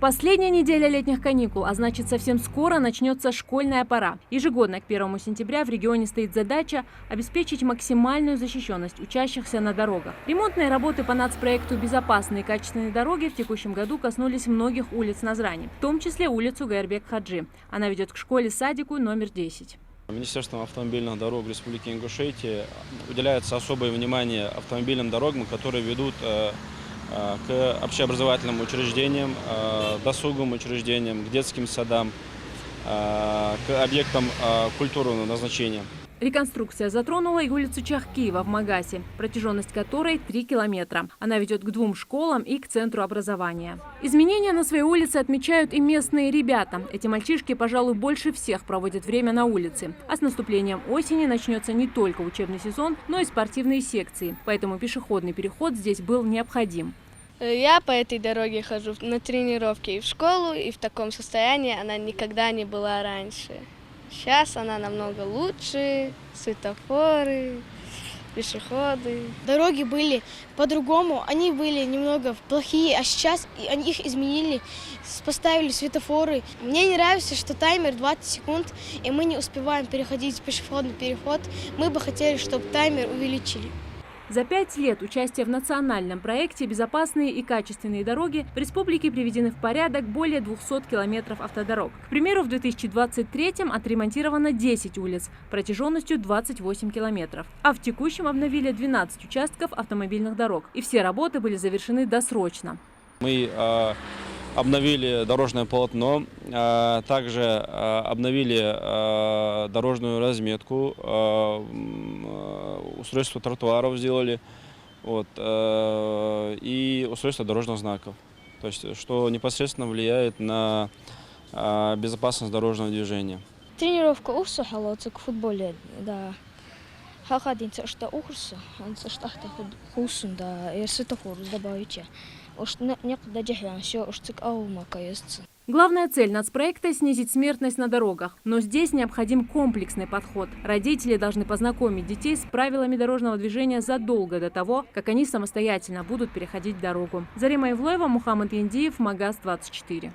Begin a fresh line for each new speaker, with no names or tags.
Последняя неделя летних каникул, а значит, совсем скоро начнется школьная пора. Ежегодно к 1 сентября в регионе стоит задача обеспечить максимальную защищенность учащихся на дорогах. Ремонтные работы по нацпроекту «Безопасные и качественные дороги» в текущем году коснулись многих улиц Назрани, в том числе улицу Гаербек-Хаджи. Она ведет к школе-садику номер 10.
Министерством автомобильных дорог Республики Ингушетия уделяется особое внимание автомобильным дорогам, которые ведут к общеобразовательным учреждениям, досуговым учреждениям, к детским садам, к объектам культурного назначения.
Реконструкция затронула и улицу Чахкиева в Магасе, протяженность которой 3 километра. Она ведет к 2 школам и к центру образования. Изменения на своей улице отмечают и местные ребята. Эти мальчишки, пожалуй, больше всех проводят время на улице. А с наступлением осени начнется не только учебный сезон, но и спортивные секции. Поэтому пешеходный переход здесь был необходим.
Я по этой дороге хожу на тренировки и в школу, и в таком состоянии она никогда не была раньше. Сейчас она намного лучше, светофоры, пешеходы.
Дороги были по-другому, они были немного плохие, а сейчас они их изменили, поставили светофоры. Мне не нравится, что таймер 20 секунд, и мы не успеваем переходить в пешеходный переход. Мы бы хотели, чтобы таймер увеличили.
За 5 лет участия в национальном проекте «Безопасные и качественные дороги» в республике приведены в порядок более 200 километров автодорог. К примеру, в 2023-м отремонтировано 10 улиц протяженностью 28 километров. А в текущем обновили 12 участков автомобильных дорог. И все работы были завершены досрочно.
Мы обновили дорожное полотно, также обновили дорожную разметку, устройство тротуаров сделали, и устройство дорожных знаков, то есть, что непосредственно влияет на безопасность дорожного движения.
Тренировка урса халатик в футболе, да. Хахадинца что урса, он со штахта хусун да и светофор добавить. Уж некуда дехлян, все уж цик аума кается.
Главная цель нацпроекта – снизить смертность на дорогах. Но здесь необходим комплексный подход. Родители должны познакомить детей с правилами дорожного движения задолго до того, как они самостоятельно будут переходить дорогу. Зарима Ивлоева, Мухаммад Яндиев, Магаз 24.